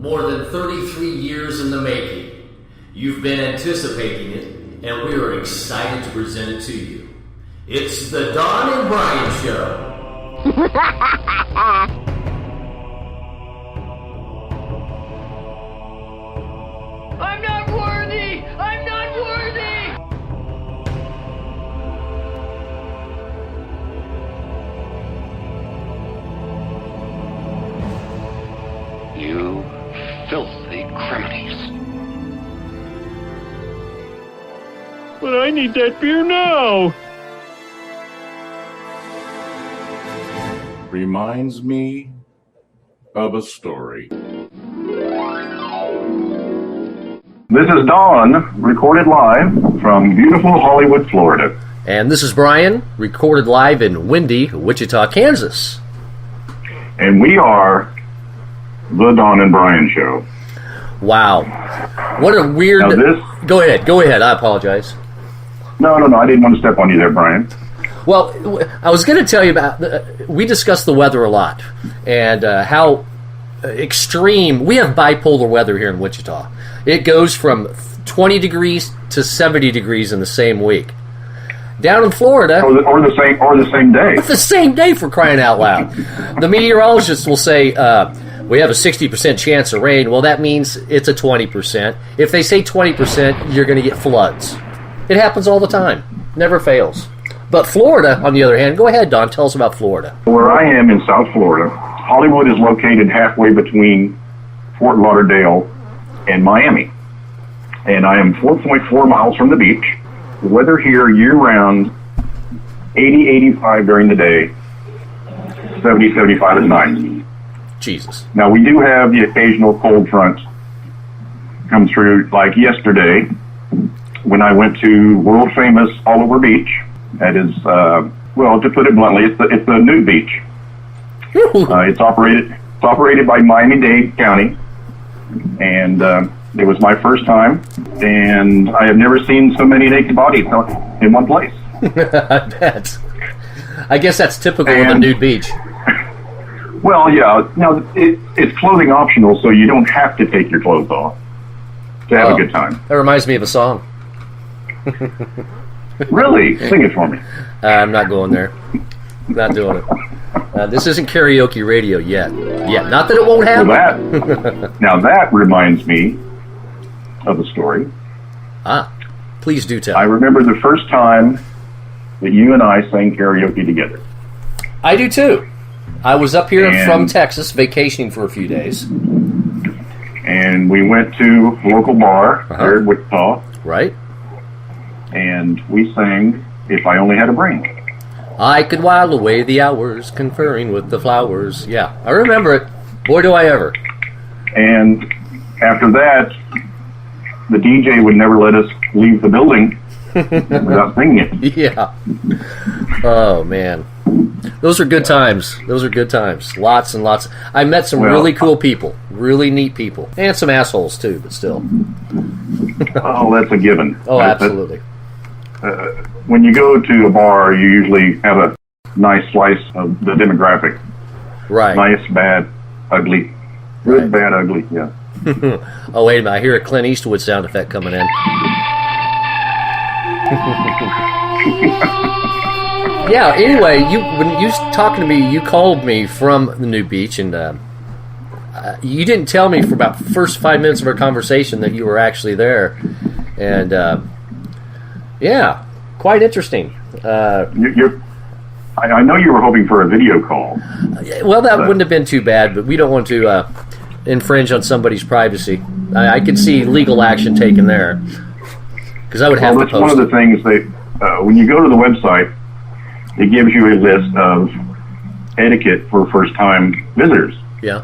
More than 33 years in the making. You've been anticipating it, and we are excited to present it to you. It's the Don and Brian Show. I'm not worthy! I'm not worthy! You filthy criminals. But I need that beer now. Reminds me of a story. This is Dawn, recorded live from beautiful Hollywood, Florida. And this is Brian, recorded live in windy Wichita, Kansas. And we are the Dawn and Brian Show. Wow. What a weird... Now Go ahead, I apologize. No, I didn't want to step on you there, Brian. Well, I was going to tell you about... we discussed the weather a lot, and how extreme... We have bipolar weather here in Wichita. It goes from 20 degrees to 70 degrees in the same week. Down in Florida... Or the same day. The same day, for crying out loud. The meteorologists will say, we have a 60% chance of rain. Well, that means it's a 20%. If they say 20%, you're going to get floods. It happens all the time. Never fails. But Florida, on the other hand... Go ahead, Don. Tell us about Florida. Where I am in South Florida, Hollywood is located halfway between Fort Lauderdale and Miami. And I am 4.4 miles from the beach. The weather here year-round, 80, 85 during the day, 70, 75 at night. Jesus. Now, we do have the occasional cold front come through, like yesterday, when I went to world-famous All Over Beach. That is, well, to put it bluntly, it's the nude beach. It's operated by Miami-Dade County, and it was my first time, and I have never seen so many naked bodies in one place. I bet. I guess that's typical of a nude beach. Well, yeah. Now, it's clothing optional, so you don't have to take your clothes off to have a good time. That reminds me of a song. Really? Sing it for me. I'm not going there. Not doing it. This isn't karaoke radio yet. Not that it won't happen. Now that reminds me of a story. Please do tell. I remember the first time that you and I sang karaoke together. I do too. I was up here from Texas vacationing for a few days. And we went to a local bar here in Wichita. Right. And we sang If I Only Had a Brain. I could while away the hours conferring with the flowers. Yeah, I remember it. Boy, do I ever. And after that, the DJ would never let us leave the building without singing it. Yeah. Oh, man. Those are good times. Lots and lots. I met some really cool people. Really neat people. And some assholes, too, but still. Oh, that's a given. Oh, absolutely. When you go to a bar, you usually have a nice slice of the demographic. Right. Nice, bad, ugly. Good, right. Bad, ugly, yeah. Oh, wait a minute. I hear a Clint Eastwood sound effect coming in. Yeah, anyway, when you was talking to me, you called me from the new beach, and you didn't tell me for about the first 5 minutes of our conversation that you were actually there. And, yeah, quite interesting. I know you were hoping for a video call. Well, that wouldn't have been too bad, but we don't want to infringe on somebody's privacy. I could see legal action taken there, because I would have to post. Well, that's one of the things when you go to the website, it gives you a list of etiquette for first-time visitors. Yeah.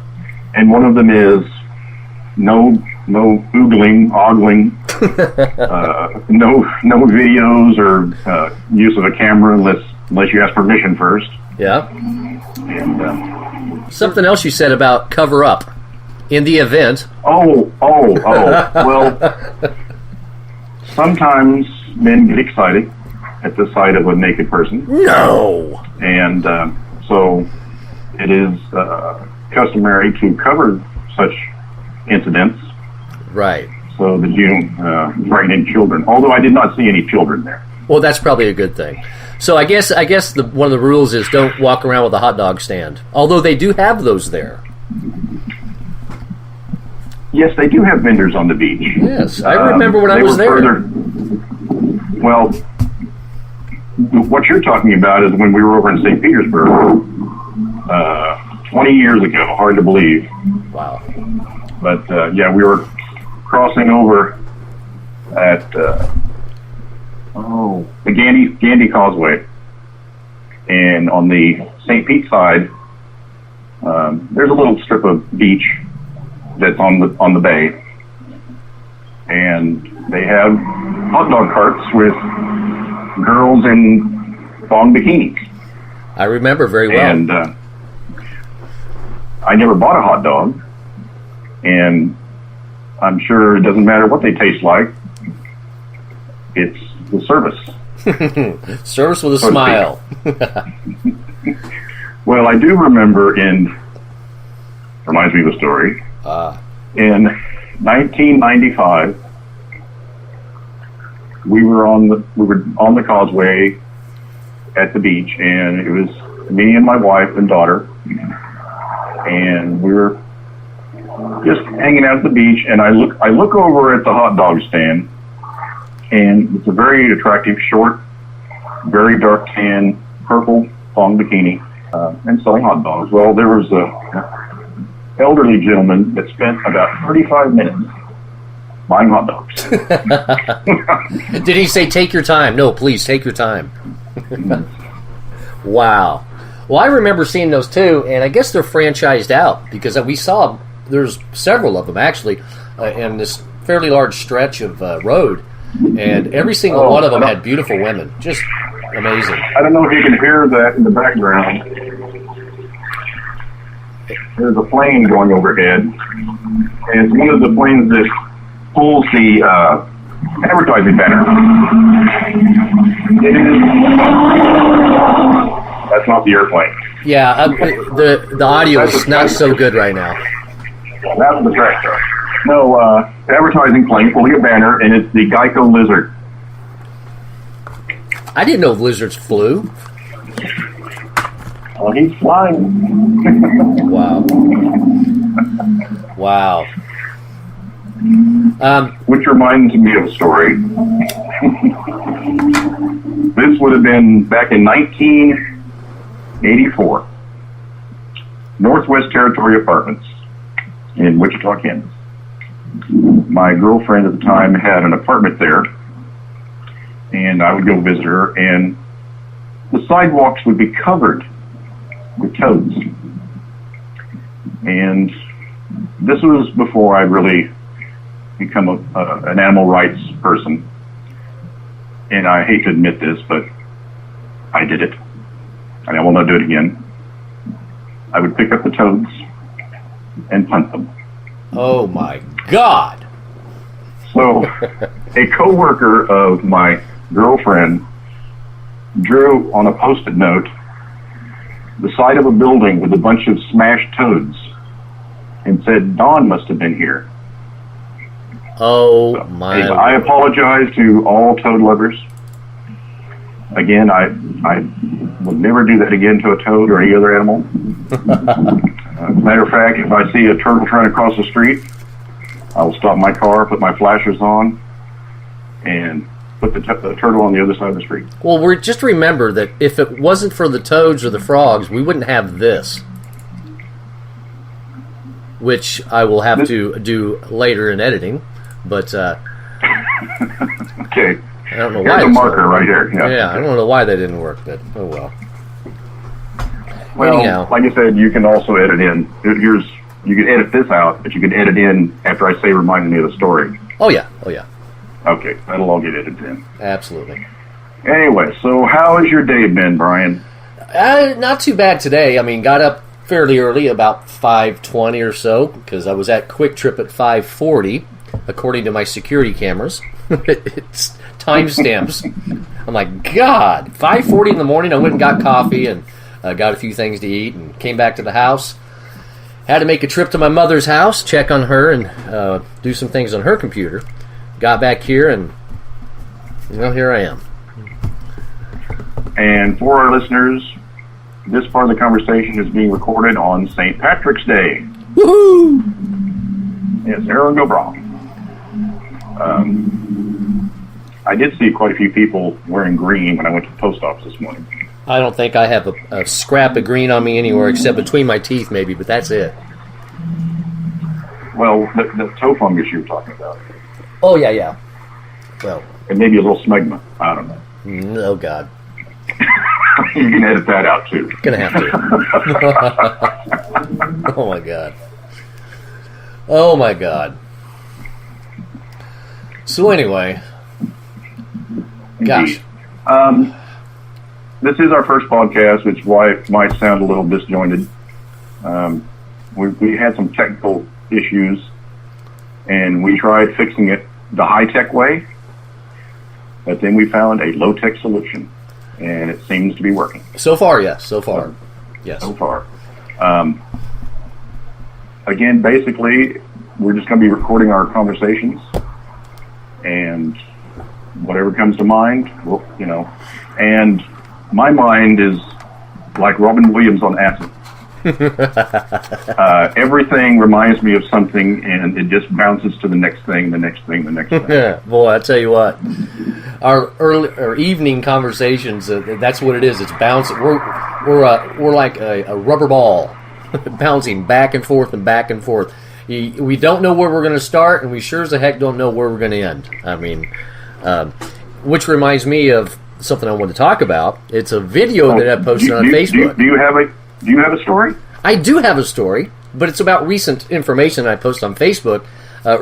And one of them is no ogling, no videos or use of a camera unless you ask permission first. Yeah. And something else you said about cover up in the event. Oh. Well, sometimes men get excited at the sight of a naked person. No. And so it is customary to cover such incidents, Right. so that you don't frighten any children. Although I did not see any children there. Well, that's probably a good thing. So I guess one of the rules is don't walk around with a hot dog stand. Although they do have those there. Yes, they do have vendors on the beach. Yes, I remember when I was there. Well, what you're talking about is when we were over in St. Petersburg 20 years ago. Hard to believe. Wow. But yeah, we were crossing over at the Gandy Causeway, and on the St. Pete side, there's a little strip of beach that's on the bay, and they have hot dog carts with girls in thong bikinis. I remember very well. And I never bought a hot dog, and I'm sure it doesn't matter what they taste like. It's the service. Service with a smile. Well, I do remember reminds me of a story. In 1995, we were on the causeway at the beach, and it was me and my wife and daughter, and we were just hanging out at the beach. And I look over at the hot dog stand, and it's a very attractive, short, very dark tan, purple thong bikini, and selling hot dogs. Well, there was a elderly gentleman that spent about 35 minutes buying hot dogs. Did he say, take your time? No, please, take your time. Wow. Well, I remember seeing those too, and I guess they're franchised out, because we saw there's several of them, actually, in this fairly large stretch of road, and every single one of them had beautiful women. Just amazing. I don't know if you can hear that in the background. There's a plane going overhead, and it's one of the planes that pulls the advertising banner. That's not the airplane. Yeah, the audio is not so good right now. That's the track car. No, advertising plane pulling a banner, and it's the Geico Lizard. I didn't know lizards flew. Well, he's flying. Wow. Wow. Which reminds me of a story. This would have been back in 1984. Northwest Territory Apartments in Wichita, Kansas. My girlfriend at the time had an apartment there, and I would go visit her, and the sidewalks would be covered with toads. And this was before I really become an animal rights person. And I hate to admit this, but I did it. And I will not do it again. I would pick up the toads and punt them. Oh my God! So, a coworker of my girlfriend drew on a Post-it note the side of a building with a bunch of smashed toads and said, "Dawn must have been here." Oh So, my! anyway, I apologize to all toad lovers. Again, I would never do that again to a toad or any other animal. As a matter of fact, if I see a turtle trying to cross the street, I will stop my car, put my flashers on, and put the turtle on the other side of the street. Well, just remember that if it wasn't for the toads or the frogs, we wouldn't have this, which I will have to do later in editing. But Okay. I don't know Here's why. a marker right here. Yeah, I don't know why that didn't work, but oh well. Well, Anyhow. like I said, you can also edit in. You can edit this out, but you can edit in after I say reminding me of the story. Oh yeah. Okay, that'll all get edited in. Absolutely. Anyway, so how has your day been, Brian? Not too bad today. I mean, got up fairly early, about 5:20 or so, because I was at Quick Trip at 5:40, according to my security cameras. It's timestamps. I'm like, God, 5:40 in the morning. I went and got coffee and got a few things to eat and came back to the house. Had to make a trip to my mother's house, check on her, and do some things on her computer. Got back here, and here I am. And for our listeners, this part of the conversation is being recorded on St. Patrick's Day. Woohoo! Yes, Aaron go wrong. I did see quite a few people wearing green when I went to the post office this morning. I don't think I have a scrap of green on me anywhere except between my teeth, maybe, but that's it. Well, the toe fungus you were talking about. Oh, yeah. Well. And maybe a little smegma. I don't know. Oh, God. You can edit that out, too. Gonna have to. Oh, my God. Oh, my God. So, anyway. Gosh. This is our first podcast, which is why it might sound a little disjointed. We had some technical issues, and we tried fixing it the high-tech way, but then we found a low-tech solution, and it seems to be working. So far, yes. So far. Again, basically, we're just going to be recording our conversations, and whatever comes to mind, and my mind is like Robin Williams on acid. Everything reminds me of something, and it just bounces to the next thing, the next thing. Boy, I tell you what, our evening conversations, that's what it is. It's bouncing. We're like a rubber ball, bouncing back and forth and back and forth. We don't know where we're going to start, and we sure as the heck don't know where we're going to end. I mean, which reminds me of something I want to talk about. It's a video that I posted on Facebook. Do you have a story? I do have a story, but it's about recent information I posted on Facebook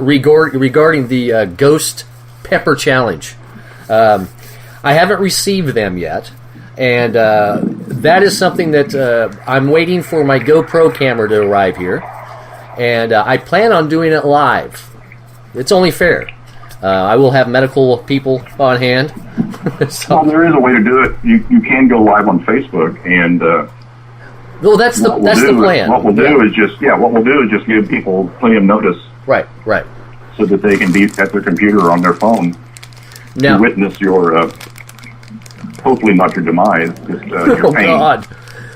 regarding the Ghost Pepper Challenge. I haven't received them yet, and that is something that I'm waiting for my GoPro camera to arrive here, and I plan on doing it live. It's only fair. I will have medical people on hand. Well, there is a way to do it. You can go live on Facebook, and well, that's the plan. What we'll do is just give people plenty of notice, right, so that they can be at their computer or on their phone to witness your hopefully not your demise, just your pain. God.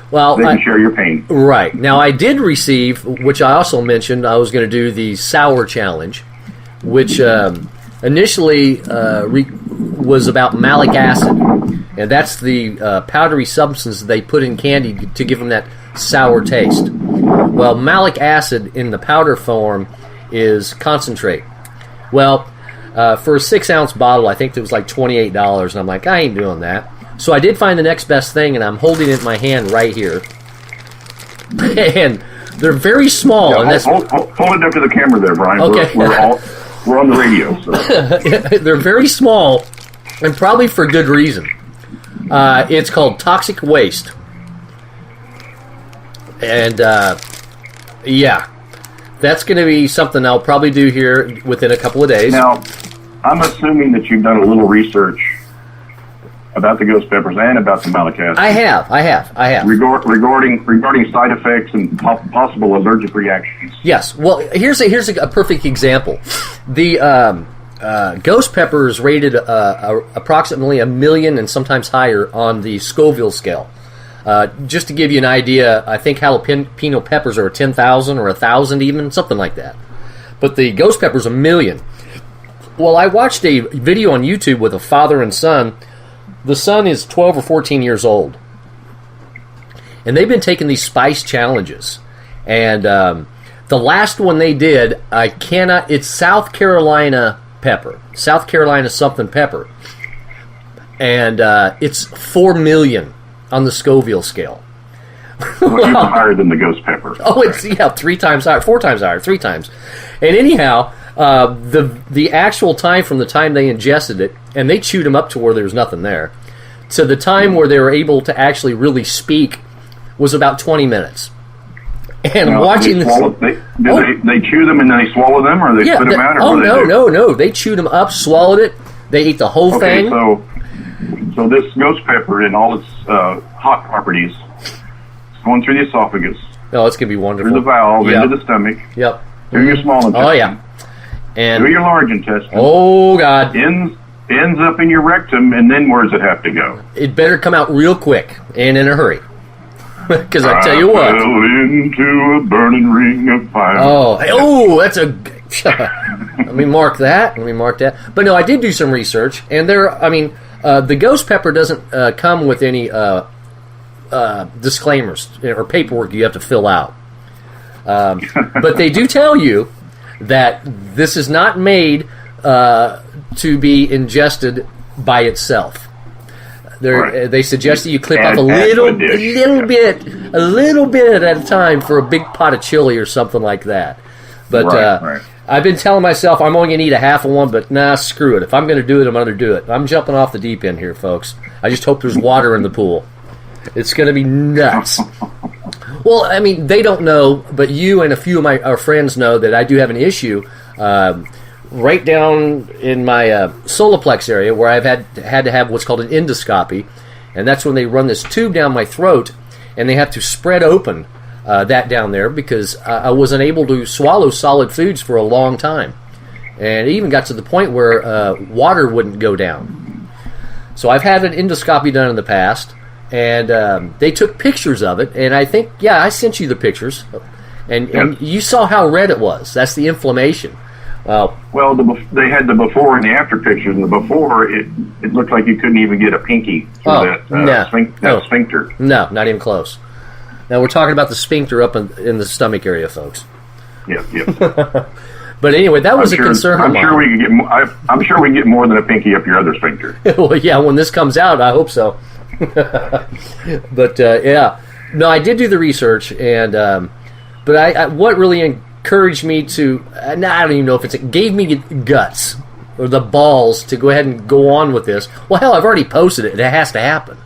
Well, they can share your pain. Right. Now, I did receive, which I also mentioned, I was going to do the sour challenge, which initially was about malic acid, and that's the powdery substance they put in candy to give them that sour taste. Well, malic acid in the powder form is concentrate. Well, for a 6-ounce bottle, I think it was like $28, and I'm like, I ain't doing that. So I did find the next best thing, and I'm holding it in my hand right here. And they're very small. Yeah, and that's hold it up to the camera there, Brian. Okay. We're on the radio. So. They're very small, and probably for good reason. It's called Toxic Waste. And, yeah. That's going to be something I'll probably do here within a couple of days. Now, I'm assuming that you've done a little research about the ghost peppers and about the malic acid. I have. Regarding side effects and possible allergic reactions. Yes. Well, here's a perfect example. The ghost pepper is rated approximately 1 million and sometimes higher on the Scoville scale. Just to give you an idea, I think jalapeno peppers are 10,000 or 1,000 even, something like that. But the ghost pepper's 1 million. Well, I watched a video on YouTube with a father and son. The son is 12 or 14 years old. And they've been taking these spice challenges. And the last one they did, it's South Carolina pepper. South Carolina something pepper. And it's 4 million on the Scoville scale. Well, even higher than the ghost pepper. Oh, it's 3 times higher, 4 times higher, 3 times. And anyhow, the actual time from the time they ingested it, and they chewed them up to where there was nothing there, to the time where they were able to actually really speak was about 20 minutes. And now, watching they this... they chew them and then they swallow them, or they spit them out? Or no. They chewed them up, swallowed it, they ate the whole thing. So this ghost pepper and all its hot properties is going through the esophagus, Oh, it's going to be wonderful. through the valve Yep. into the stomach, Yep. through your small intestine, Oh, yeah. And through your large intestine, oh, God. ends up in your rectum, and then where does it have to go? It better come out real quick and in a hurry. Because I tell you what. Fell into a burning ring of fire. That's a. Let me mark that. But no, I did do some research, and the ghost pepper doesn't come with any disclaimers or paperwork you have to fill out. But they do tell you that this is not made to be ingested by itself. Right. They suggest that you clip Add off a to little a dish. bit at a time for a big pot of chili or something like that. But Right. I've been telling myself I'm only going to eat a half of one, but nah, screw it. If I'm going to do it, I'm going to do it. I'm jumping off the deep end here, folks. I just hope there's water in the pool. It's going to be nuts. Well, I mean, they don't know, but you and a few of our friends know that I do have an issue right down in my solar plex area where I've had to have what's called an endoscopy, and that's when they run this tube down my throat, and they have to spread open that down there because I wasn't able to swallow solid foods for a long time, and it even got to the point where water wouldn't go down. So I've had an endoscopy done in the past, and they took pictures of it, and I think, I sent you the pictures, and you saw how red it was. That's the inflammation. Well, they had the before and the after pictures. And the before, it looked like you couldn't even get a pinky through that sphincter. No, not even close. Now, we're talking about the sphincter up in the stomach area, folks. Yep. But anyway, that was a concern of mine. I'm sure we can get more than a pinky up your other sphincter. Well, yeah, when this comes out, I hope so. But, No, I did do the research, and but I what really encouraged me to, I don't even know if it gave me guts or the balls to go ahead and go on with this. Well, hell, I've already posted it. It has to happen.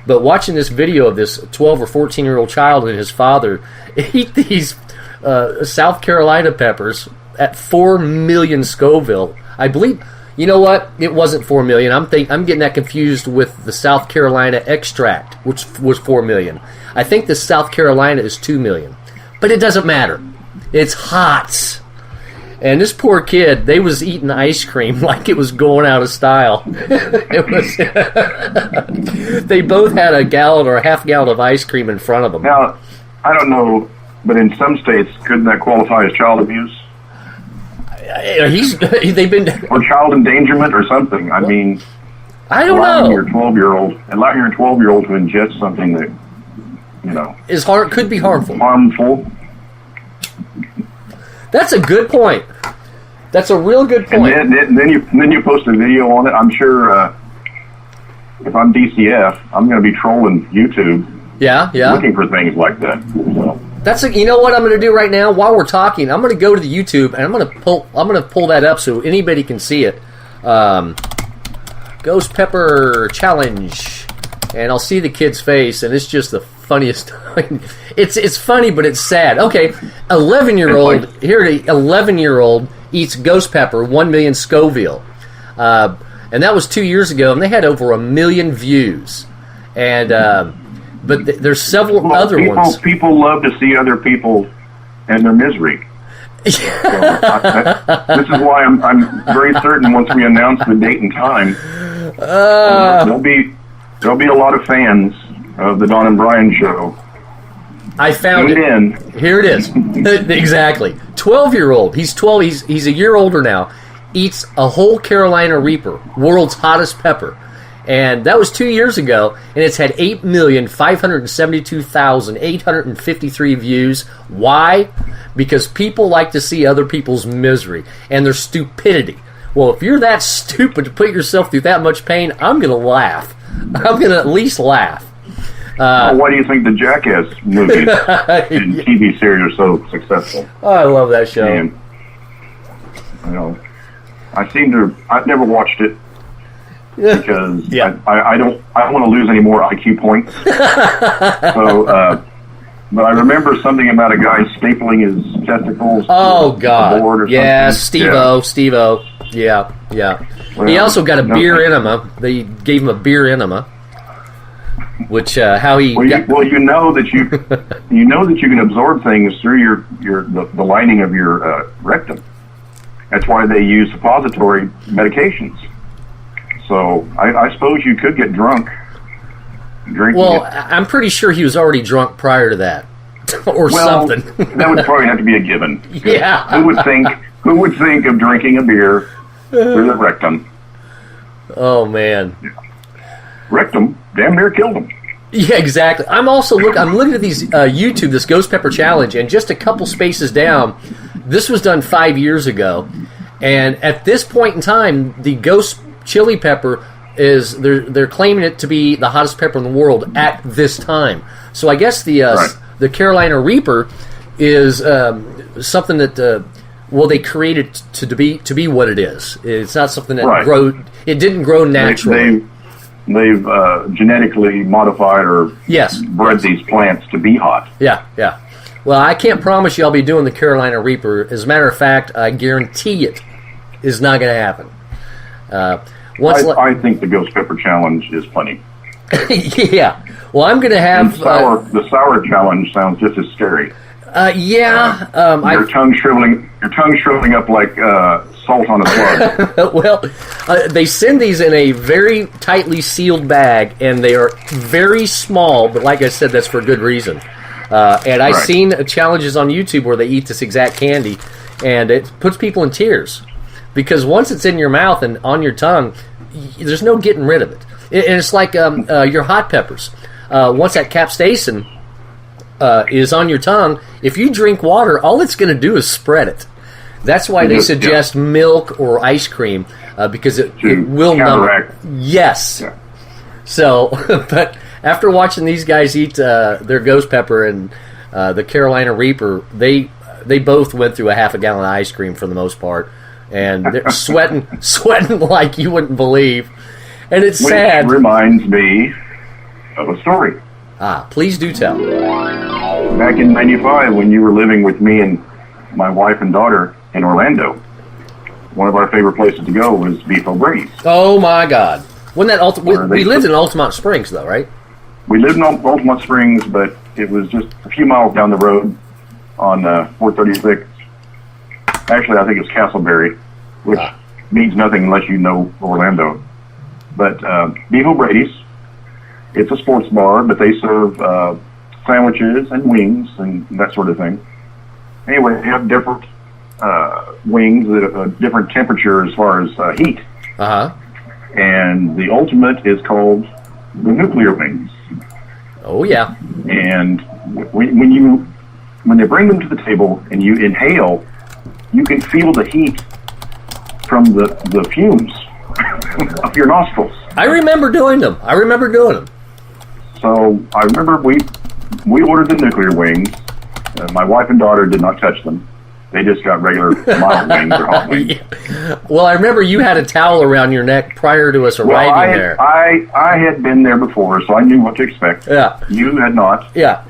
But watching this video of this 12 or 14-year-old child and his father eat these South Carolina peppers at 4 million Scoville, I believe. You know what? It wasn't 4 million. I'm getting that confused with the South Carolina extract, which was 4 million. I think the South Carolina is 2 million. But it doesn't matter. It's hot. And this poor kid, they was eating ice cream like it was going out of style. It was. They both had a gallon or a half gallon of ice cream in front of them. Now, I don't know, but in some states, couldn't that qualify as child abuse? They've been or child endangerment or something. I mean, I don't know. Allowing your 12-year-old to ingest something that could be harmful. That's a good point. That's a real good point. And then you post a video on it. I'm sure if I'm DCF, I'm going to be trolling YouTube. Yeah. Looking for things like that. So. You know what I'm going to do right now while we're talking? I'm going to go to the YouTube and I'm going to pull that up so anybody can see it. Ghost Pepper Challenge, and I'll see the kid's face, and it's just the funniest. It's funny, but it's sad. Okay, 11-year-old eats ghost pepper, 1 million Scoville, and that was 2 years ago, and they had over 1 million views, and but there's several other ones. People love to see other people and their misery. This is why I'm very certain once we announce the date and time, there'll be a lot of fans of the Don and Brian show. I found it. Here it is. Exactly. 12-year-old. He's 12. He's a year older now. Eats a whole Carolina Reaper, world's hottest pepper. And that was 2 years ago, and it's had 8,572,853 views. Why? Because people like to see other people's misery and their stupidity. Well, if you're that stupid to put yourself through that much pain, I'm going to laugh. I'm going to at least laugh. Why do you think the Jackass movies and TV series are so successful? Oh, I love that show. And, I've never watched it because I don't want to lose any more IQ points. So, but I remember something about a guy stapling his testicles. Oh to God! A board or Steve-O. Yeah. Well, he also got a beer enema. They gave him a beer enema. which how he you know that you can absorb things through the lining of your rectum. That's why they use suppository medications. So I suppose you could get drunk drinking Well, it. I'm pretty sure he was already drunk prior to that, or something. That would probably have to be a given. Yeah. Who would think of drinking a beer through the rectum? Oh man. Rectum damn near killed him. Yeah, exactly. I'm looking at these YouTube, this ghost pepper challenge, and just a couple spaces down, this was done 5 years ago, and at this point in time, the ghost chili pepper is they're claiming it to be the hottest pepper in the world at this time. So I guess the Carolina Reaper is something that they created to be what it is. It's not something that it didn't grow naturally. They've genetically modified or bred these plants to be hot. Yeah. Well, I can't promise you I'll be doing the Carolina Reaper. As a matter of fact, I guarantee it is not going to happen. I think the Ghost Pepper Challenge is plenty. Yeah. Well, I'm going to have... The sour challenge sounds just as scary. Your tongue shriveling up like salt on a slug. Well, they send these in a very tightly sealed bag, and they are very small, but like I said, that's for good reason. And I've seen challenges on YouTube where they eat this exact candy, and it puts people in tears. Because once it's in your mouth and on your tongue, there's no getting rid of it. And it's like your hot peppers. Once that capsaicin is on your tongue, if you drink water, all it's going to do is spread it. That's why they suggest milk or ice cream, because it will counteract. Yes. Yeah. So, but after watching these guys eat their ghost pepper and the Carolina Reaper, they both went through a half a gallon of ice cream for the most part. And they're sweating like you wouldn't believe. And it's sad. Which reminds me of a story. Please do tell. Back in '95, when you were living with me and my wife and daughter in Orlando, one of our favorite places to go was Beef O'Brady's. Oh my God! Wasn't that we lived in Altamont Springs, though, right? We lived in Altamont Springs, but it was just a few miles down the road on 436. Actually, I think it's Castleberry, which means nothing unless you know Orlando. But Beef O'Brady's, it's a sports bar, but they serve sandwiches and wings and that sort of thing. Anyway, they have different wings at a different temperature as far as heat. Uh-huh. And the ultimate is called the nuclear wings. Oh, yeah. And when they bring them to the table and you inhale, you can feel the heat from the fumes of your nostrils. I remember doing them. So I remember we ordered the nuclear wings. My wife and daughter did not touch them. They just got regular mild wings or hot wings. Yeah. Well, I remember you had a towel around your neck prior to us arriving there. I had been there before, so I knew what to expect. Yeah. You had not. Yeah.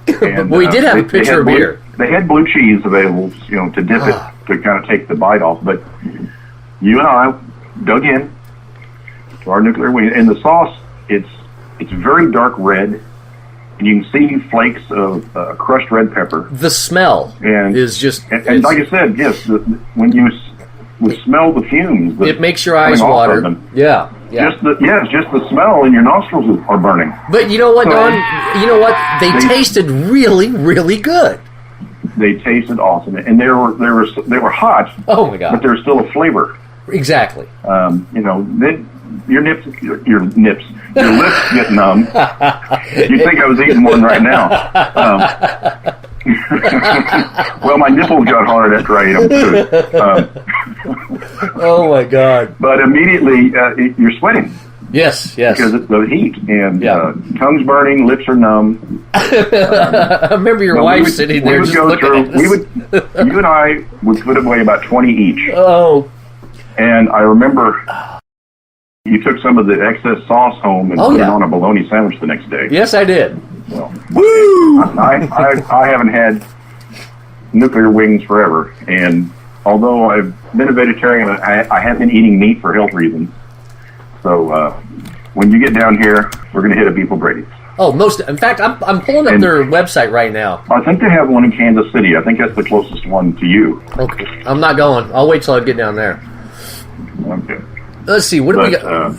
And, we did have a pitcher of beer. They had blue cheese available, to dip it, to kind of take the bite off. But you and I dug in to our nuclear wing, and the sauce, it's very dark red, and you can see flakes of crushed red pepper. The smell is just... And like I said, yes, when you smell the fumes... It makes your eyes water. Yeah. Just the smell in your nostrils are burning. But you know what, Don? You know what? They tasted really, really good. They tasted awesome, and they were hot. Oh my God! But there's still a flavor. Exactly. Then your lips get numb. You think I was eating one right now? Well, my nipples got hard after I ate them too. Oh my God! But immediately you're sweating. Yes. Because it's the heat, and tongue's burning, lips are numb. I remember your wife sitting there just looking at us. You and I would put away about 20 each. Oh. And I remember you took some of the excess sauce home and put it on a bologna sandwich the next day. Yes, I did. Well, woo! I haven't had nuclear wings forever, and although I've been a vegetarian, I have been eating meat for health reasons. So when you get down here, we're going to hit a Beef O'Brady's. Oh, in fact, I'm pulling up their website right now. I think they have one in Kansas City. I think that's the closest one to you. Okay, I'm not going. I'll wait till I get down there. Okay. Let's see. What do we got?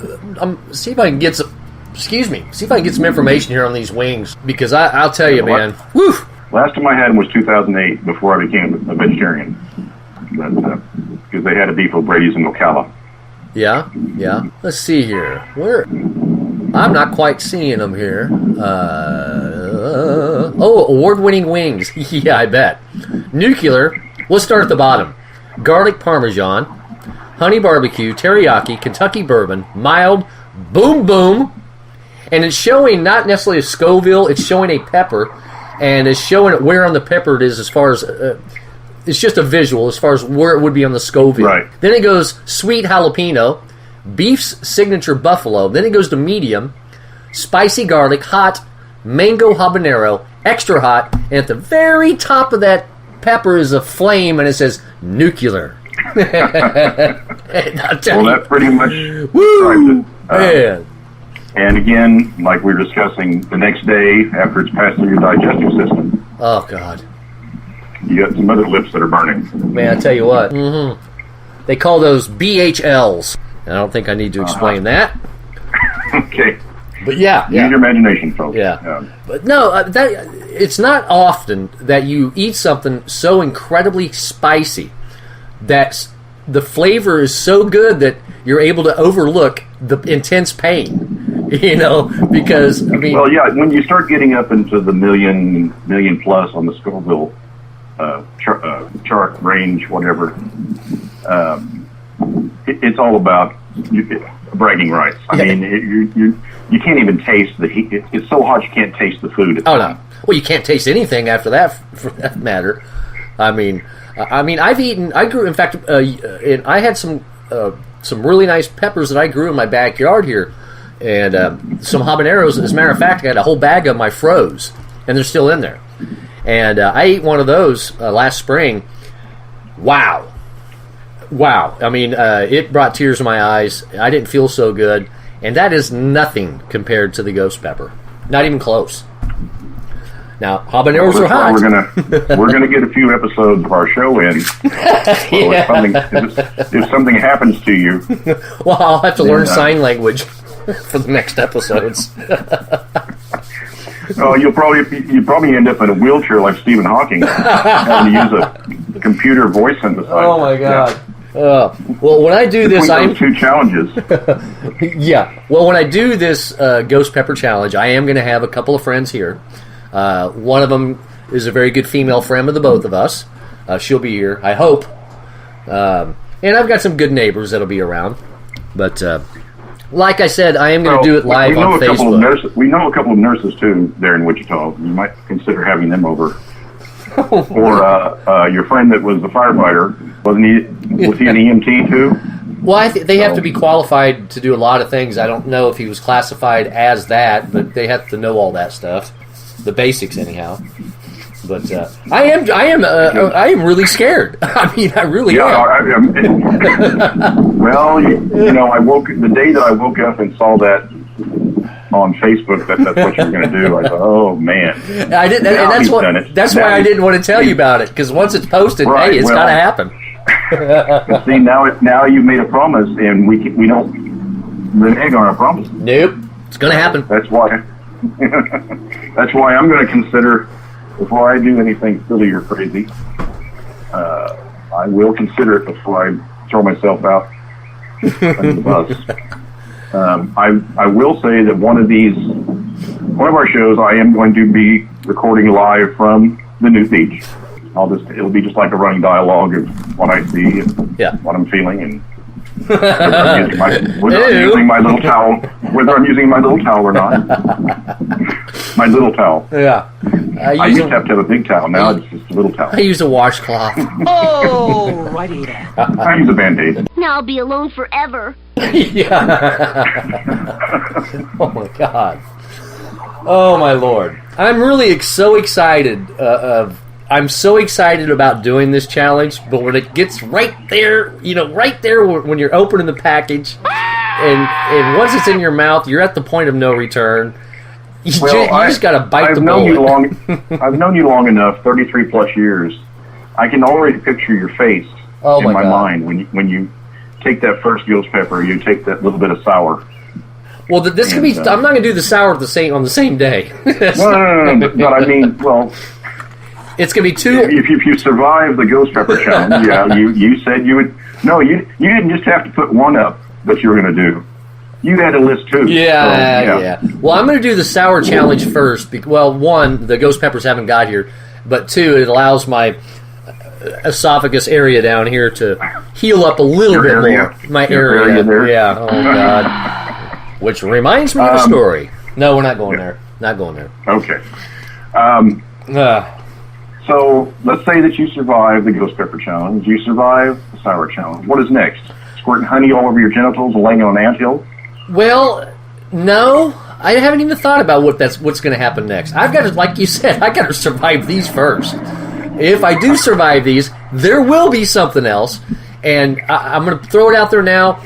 See if I can get some. Excuse me. See if I can get some information here on these wings, because I'll tell you, man. Woo! Last time I had them was 2008, before I became a vegetarian. Because they had a Beef O'Brady's in Ocala. Yeah. Let's see here. Where? I'm not quite seeing them here. Award-winning wings. Yeah, I bet. Nuclear. Let's start at the bottom. Garlic Parmesan, honey barbecue, teriyaki, Kentucky bourbon, mild, boom boom. And it's showing not necessarily a Scoville, it's showing a pepper. And it's showing where on the pepper it is as far as... it's just a visual as far as where it would be on the Scoville. Right. Then it goes sweet jalapeno, beef's signature buffalo. Then it goes to medium, spicy garlic, hot, mango habanero, extra hot. And at the very top of that pepper is a flame, and it says nuclear. Well, that pretty much Woo! describes it. And again, like we were discussing, the next day, after it's passed through your digestive system, oh, God. you got some other lips that are burning. Man, I tell you what. Mm-hmm. They call those BHLs. I don't think I need to explain that. Okay. But yeah. Use your imagination, folks. Yeah. But no, it's not often that you eat something so incredibly spicy that the flavor is so good that you're able to overlook the intense pain. You know, because, I mean... Well, yeah, when you start getting up into the million plus on the Scoville chart range, whatever, it's all about bragging rights. I mean, you can't even taste the heat. It's so hot you can't taste the food. Oh, no. Well, you can't taste anything after that, for that matter. I mean, I've eaten... I grew... In fact, I had some really nice peppers that I grew in my backyard here. And some habaneros. As a matter of fact, I got a whole bag of them I froze, and they're still in there. And I ate one of those last spring. Wow. I mean, it brought tears to my eyes. I didn't feel so good. And that is nothing compared to the ghost pepper. Not even close. Now, habaneros are hot. We're gonna get a few episodes of our show in. Well, if something happens to you, well, I'll have to learn sign language for the next episodes. Oh, you probably end up in a wheelchair like Stephen Hawking, having to use a computer voice synthesizer. Oh my God! Yeah. Well, when I do this, I have 2 challenges. Yeah. Well, when I do this ghost pepper challenge, I am going to have a couple of friends here. One of them is a very good female friend of the both of us. She'll be here, I hope. And I've got some good neighbors that'll be around. But like I said, I am going to do it live on Facebook. We know a couple of nurses, too, there in Wichita. You might consider having them over. Or your friend that was the firefighter, was he an EMT, too? Well, they have to be qualified to do a lot of things. I don't know if he was classified as that, but they have to know all that stuff. The basics, anyhow. But I am really scared. I mean, I really am. Well, you know, the day that I woke up and saw that on Facebook that's what you're going to do. I thought, oh man, I didn't, and that's why I didn't want to tell you about it, because once it's posted, hey, it's got to happen. See, now you've made a promise, and we don't renege on our promise. Nope, it's going to happen. That's why. That's why I'm going to consider, before I do anything silly or crazy, I will consider it before I throw myself out under the bus. I will say that one of our shows, I am going to be recording live from the Newt Beach. It'll be just like a running dialogue of what I see and what I'm feeling, and whether I'm using my little towel or not. My little towel. Yeah. I used to have a big towel. Now it's just a little towel. I use a washcloth. Oh, righty then. I use a Band-Aid. Now I'll be alone forever. Yeah. Oh my God. Oh my Lord. I'm really so excited. I'm so excited about doing this challenge, but when it gets right there, when you're opening the package, and once it's in your mouth, you're at the point of no return. You just got to bite the bullet. I've known you long enough, 33 plus years. I can already picture your face in my mind when you take that first ghost pepper. You take that little bit of sour. Well, this could be. I'm not going to do the sour on the same day. No. But I mean, well, it's going to be two. If you survive the ghost pepper challenge, you said you would. No, you didn't just have to put one up that you were going to do. You had a list too. Yeah. Well, I'm going to do the sour challenge first. Well, one, the ghost peppers haven't got here, but two, it allows my esophagus area down here to heal up a little bit more. My area there. Yeah. Oh God. Which reminds me of a story. No, we're not going there. Not going there. Okay. So let's say that you survive the ghost pepper challenge. You survive the sour challenge. What is next? Squirting honey all over your genitals and laying on an anthill? Well, no. I haven't even thought about what's going to happen next. I've got to, like you said, I got to survive these first. If I do survive these, there will be something else, and I'm going to throw it out there now.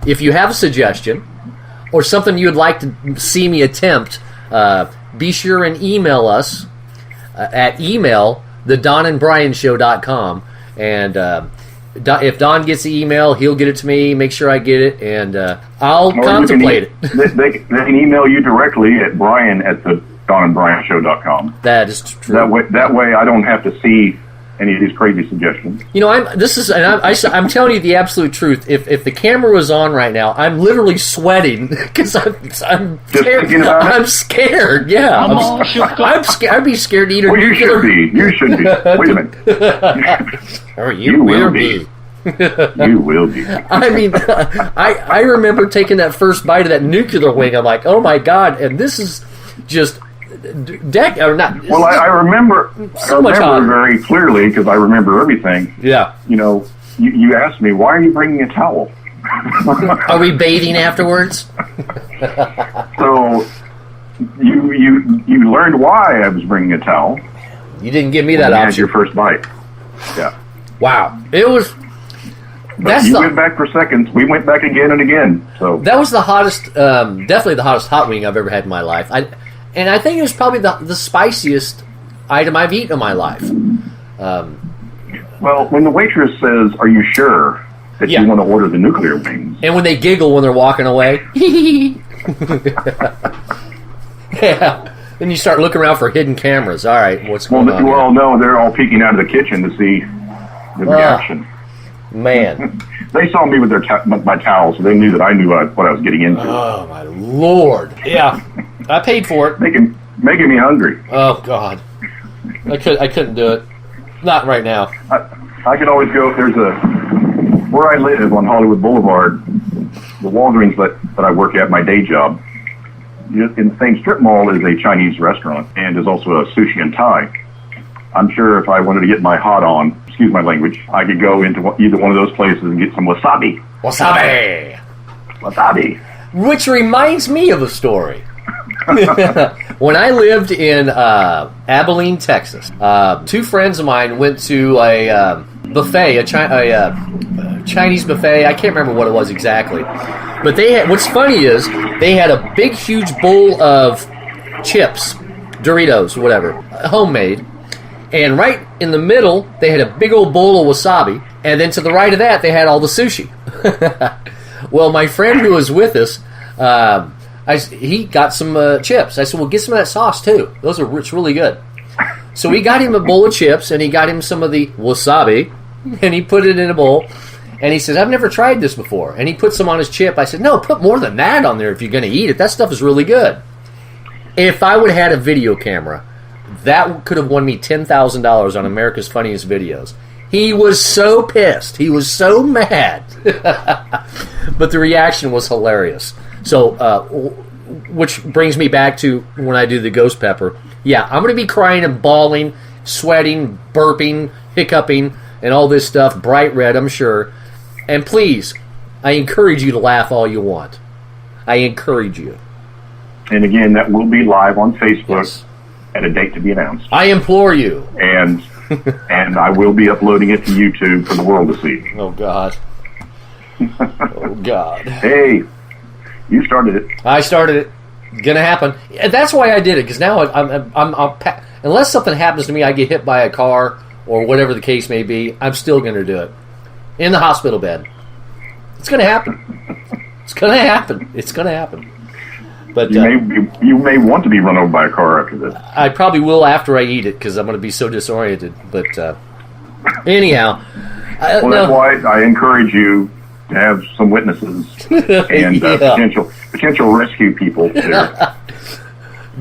If you have a suggestion or something you'd like to see me attempt, be sure and email us at thedonandbrianshow.com, and if Don gets the email, he'll get it to me, make sure I get it, and I'll contemplate it. They can email you directly at brian@thedonandbrianshow.com. That is true. That way I don't have to see any of these crazy suggestions. You know, I'm telling you the absolute truth. If the camera was on right now, I'm literally sweating because I'm scared. I'm scared. Yeah, I'm scared. I'd be scared to eat a nuclear. You should be. Wait a minute. Or you will be. You will be. I mean, I remember taking that first bite of that nuclear wing. I'm like, oh my God, and this is just. I remember very clearly because I remember everything. Yeah. You know, you asked me, why are you bringing a towel? Are we bathing afterwards? So you learned why I was bringing a towel. You didn't give me that option. You had your first bite. Yeah. Wow. It was. Went back for seconds. We went back again and again. So that was the hottest, definitely the hottest hot wing I've ever had in my life. And I think it was probably the spiciest item I've eaten in my life. Well, when the waitress says, "Are you sure that you want to order the nuclear wings?" And when they giggle when they're walking away, yeah. Then you start looking around for hidden cameras. All right, what's going on? Well, no, they're all peeking out of the kitchen to see the reaction. Man, they saw me with my towels, so they knew that I knew what I was getting into. Oh my Lord! Yeah. I paid for it. Making me hungry. Oh God, I couldn't do it. Not right now. I could always go if there's where I live on Hollywood Boulevard, the Walgreens that I work at, my day job. In the same strip mall is a Chinese restaurant and is also a sushi and Thai. I'm sure if I wanted to get my hot on, excuse my language, I could go into either one of those places and get some wasabi. Wasabi. Which reminds me of a story. When I lived in Abilene, Texas, two friends of mine went to a buffet, a Chinese buffet. I can't remember what it was exactly, but they had. What's funny is they had a big, huge bowl of chips, Doritos, whatever, homemade, and right in the middle they had a big old bowl of wasabi, and then to the right of that they had all the sushi. Well, my friend who was with us. He got some chips. I said, well, get some of that sauce, too. It's really good. So we got him a bowl of chips, and he got him some of the wasabi, and he put it in a bowl, and he says, I've never tried this before. And he put some on his chip. I said, no, put more than that on there if you're going to eat it. That stuff is really good. If I would have had a video camera, that could have won me $10,000 on America's Funniest Videos. He was so pissed. He was so mad. But the reaction was hilarious. So, which brings me back to when I do the ghost pepper. Yeah, I'm going to be crying and bawling, sweating, burping, hiccuping, and all this stuff, bright red, I'm sure. And please, I encourage you to laugh all you want. I encourage you. And again, that will be live on Facebook at a date to be announced. I implore you. And I will be uploading it to YouTube for the world to see. Oh, God. Oh God. Hey, you started it. I started it. Gonna happen. And that's why I did it, because now unless something happens to me, I get hit by a car or whatever the case may be, I'm still gonna do it in the hospital bed. It's gonna happen. It's gonna happen. It's gonna happen. But you may want to be run over by a car after this. I probably will after I eat it, because I'm gonna be so disoriented. But anyhow, That's why I encourage you to have some witnesses and potential rescue people there.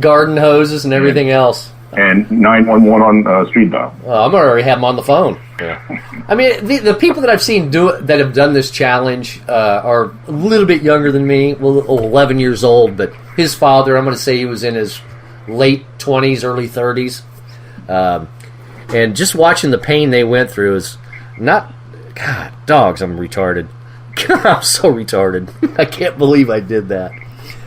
Garden hoses and everything else. And 911 on speed dial. I'm gonna already have them on the phone. Yeah. I mean, the people that I've seen that have done this challenge are a little bit younger than me, 11 years old. But his father, I'm going to say he was in his late 20s, early 30s. And just watching the pain they went through is not... God, dogs, I'm retarded. God, I'm so retarded. I can't believe I did that.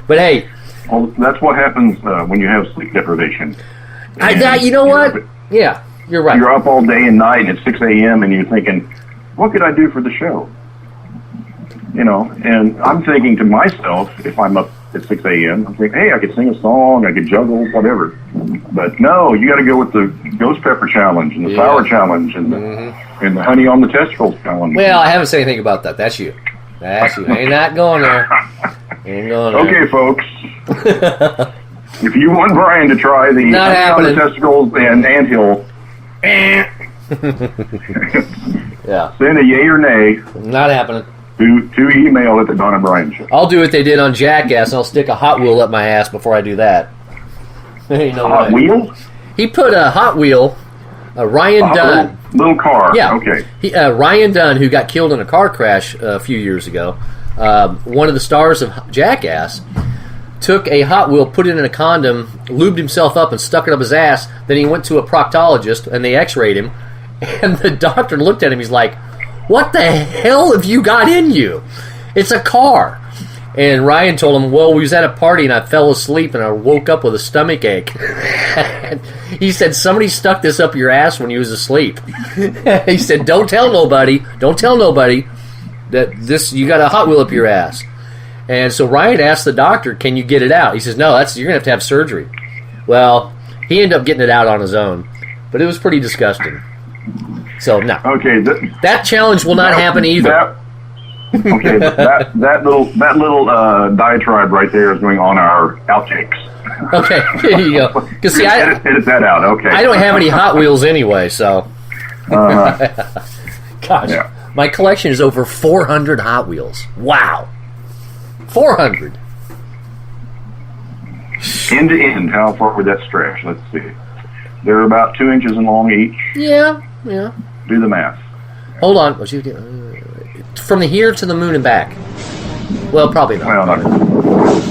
But hey... Well, that's what happens when you have sleep deprivation. You know what? Yeah, you're right. You're up all day and night, and it's 6 a.m., and you're thinking, what could I do for the show? You know, and I'm thinking to myself, if I'm up at 6 a.m., I'm thinking, hey, I could sing a song, I could juggle, whatever. But no, you got to go with the ghost pepper challenge and the sour challenge and the honey on the testicles challenge. Well, I haven't said anything about that. That's you. That's you. Ain't not going there. Ain't going there. Okay, folks. If you want Brian to try the honey on the testicles and anthill, yeah, send a yay or nay. Not happening. To email at the Don and Brian Show. I'll do what they did on Jackass, and I'll stick a Hot Wheel up my ass before I do that. Hot Wheel? He put a Hot Wheel, Ryan Dunn. Little car. Yeah. Okay. Ryan Dunn, who got killed in a car crash a few years ago, one of the stars of Jackass, took a Hot Wheel, put it in a condom, lubed himself up, and stuck it up his ass. Then he went to a proctologist, and they x-rayed him. And the doctor looked at him. He's like, what the hell have you got in you? It's a car. And Ryan told him, well, we was at a party, and I fell asleep, and I woke up with a stomach ache. He said, somebody stuck this up your ass when you was asleep. He said, don't tell nobody that you got a Hot Wheel up your ass. And so Ryan asked the doctor, can you get it out? He says, no, you're going to have surgery. Well, he ended up getting it out on his own. But it was pretty disgusting. So, no. Okay. That challenge will not happen either. That little diatribe right there is going on our outtakes. Okay, here you go. Because see, edit that out. Okay. I don't have any Hot Wheels anyway, so. Gosh, my collection is over 400 Hot Wheels. Wow. 400. End to end, how far would that stretch? Let's see. They're about 2 inches in long each. Yeah. Do the math. Hold on. From the here to the moon and back. Well, probably not. Well,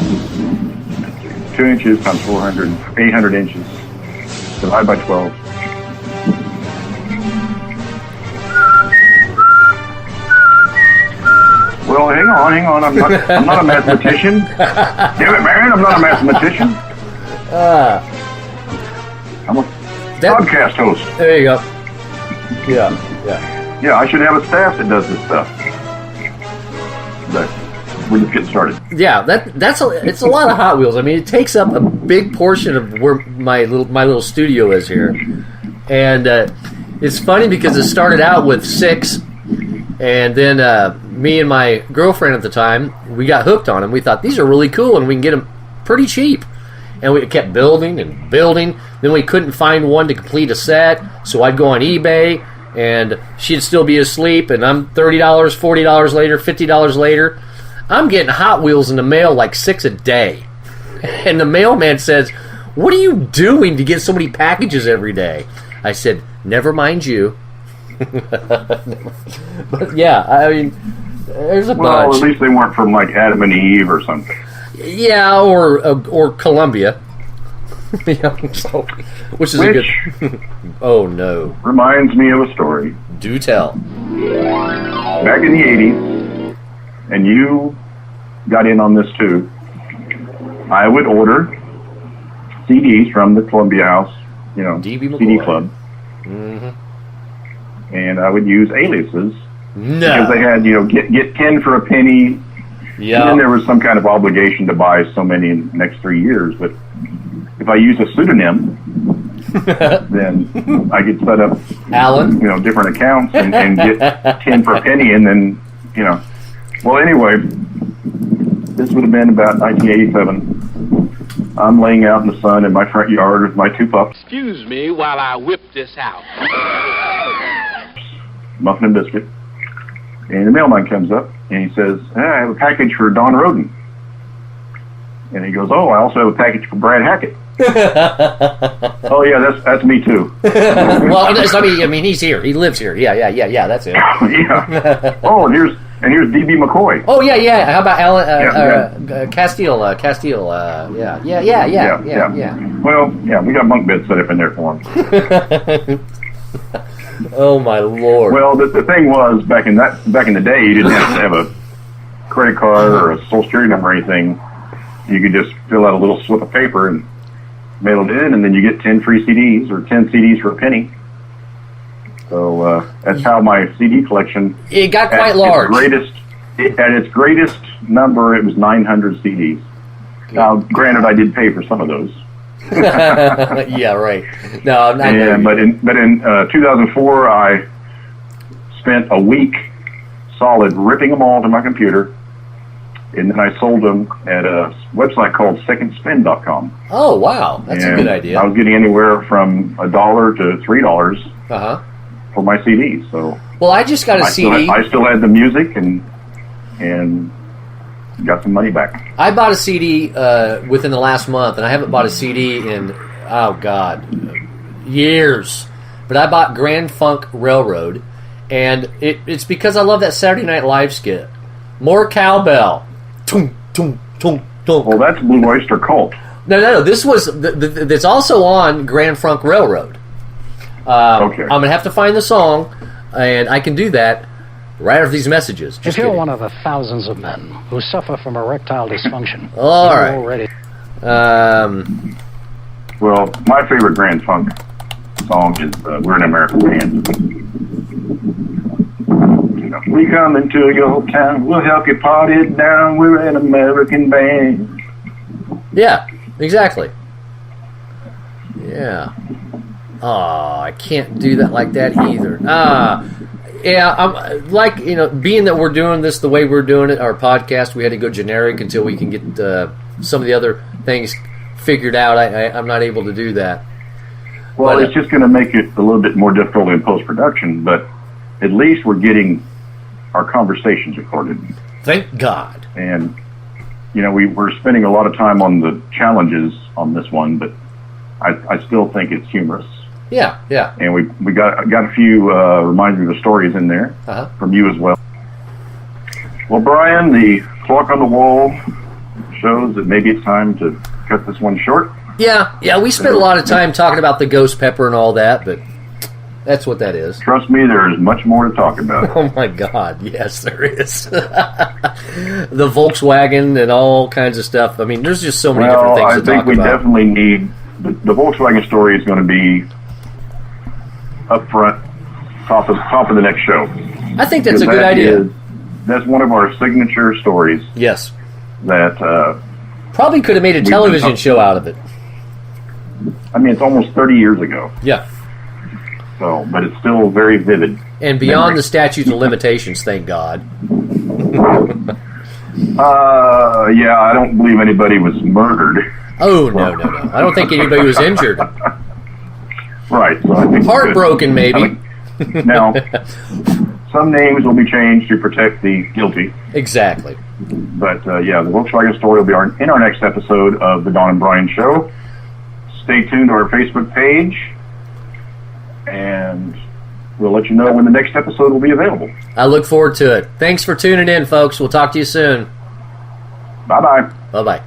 2 inches times 400, 800 inches. Divide by 12. Well, hang on. I'm not a mathematician. Damn it, man! I'm not a mathematician. I'm a podcast host. There you go. Yeah. Yeah, I should have a staff that does this stuff. But we're just getting started. Yeah, it's a lot of Hot Wheels. I mean, it takes up a big portion of where my little studio is here, and it's funny because it started out with 6, and then me and my girlfriend at the time, we got hooked on them. We thought these are really cool, and we can get them pretty cheap. And we kept building and building. Then we couldn't find one to complete a set, so I'd go on eBay, and she'd still be asleep, and I'm $30, $40 later, $50 later. I'm getting Hot Wheels in the mail like 6 a day. And the mailman says, what are you doing to get so many packages every day? I said, never mind you. But yeah, I mean, there's a bunch. Well, at least they weren't from like Adam and Eve or something. Yeah, or Columbia. Which is a good... Oh, no. Reminds me of a story. Do tell. Back in the 80s, and you got in on this too, I would order CDs from the Columbia House, DB CD Club. And I would use aliases Because they had, get 10 for a penny. Yeah. And then there was some kind of obligation to buy so many in the next 3 years. But if I use a pseudonym, then I could set up, Alan? different accounts and get 10 for a penny. And then, Well, anyway, this would have been about 1987. I'm laying out in the sun in my front yard with my 2 pups. Excuse me while I whip this out. Muffin and biscuit. And the mailman comes up and he says, "Hey, I have a package for Don Roden." And he goes, "Oh, I also have a package for Brad Hackett." "Oh yeah, that's me too." Well, I mean, he's here. He lives here. Yeah. That's it. Yeah. Oh, and here's DB McCoy. Oh yeah. How about Alan Castile? Castile. Yeah. Well, yeah, we got bunk beds set up in there for him. Oh my Lord. Well, the thing was back in the day, you didn't have to have a credit card or a social security number or anything. You could just fill out a little slip of paper and mail it in, and then you get 10 free CDs or 10 CDs for a penny. So that's how my CD collection. It got quite large. At its greatest number, it was 900 CDs. Now, granted, I did pay for some of those. Yeah, right. No, I'm not. But in 2004, I spent a week solid ripping them all to my computer, and then I sold them at a website called secondspin.com. Oh, wow. That's a good idea. I was getting anywhere from $1 to $3 for my CDs. So, well, I just got a CD. I still had the music and got some money back. I bought a CD within the last month, and I haven't bought a CD in, years. But I bought Grand Funk Railroad, and it's because I love that Saturday Night Live skit. More cowbell. Tung, tung, tung, tung. Well, that's Blue Oyster Cult. No. This was that's also on Grand Funk Railroad. Okay. I'm gonna have to find the song, and I can do that right after these messages. Just if you're kidding. one of the thousands of men who suffer from erectile dysfunction, all right. Already. Well, my favorite Grand Funk song is "We're an American Band." We come into your town, we'll help you party it down. We're an American band. Yeah, exactly. Yeah. Oh, I can't do that like that either. Yeah, I'm like, being that we're doing this the way we're doing it, our podcast, we had to go generic until we can get some of the other things figured out. I'm not able to do that. Well, it's just going to make it a little bit more difficult in post-production, but at least we're getting our conversations recorded. Thank God. And, we're spending a lot of time on the challenges on this one, but I still think it's humorous. Yeah. And we got a few reminder of stories in there from you as well. Well, Brian, the clock on the wall shows that maybe it's time to cut this one short. Yeah, we spent a lot of time talking about the ghost pepper and all that, but that's what that is. Trust me, there is much more to talk about. Oh my God, yes, there is. The Volkswagen and all kinds of stuff. I mean, there's just so many different things to talk about. I think we definitely need the Volkswagen story is going to be up front, top of the next show. I think that's a good idea. That's one of our signature stories. Yes. That probably could have made a television show out of it. I mean, it's almost 30 years ago. Yeah. So, but it's still very vivid. And beyond the statutes of limitations, thank God. Yeah, I don't believe anybody was murdered. Oh, no. I don't think anybody was injured. Right. So I think heartbroken, maybe. Now, some names will be changed to protect the guilty. Exactly. But, yeah, the Volkswagen story will be in our next episode of the Don and Brian Show. Stay tuned to our Facebook page, and we'll let you know when the next episode will be available. I look forward to it. Thanks for tuning in, folks. We'll talk to you soon. Bye-bye. Bye-bye.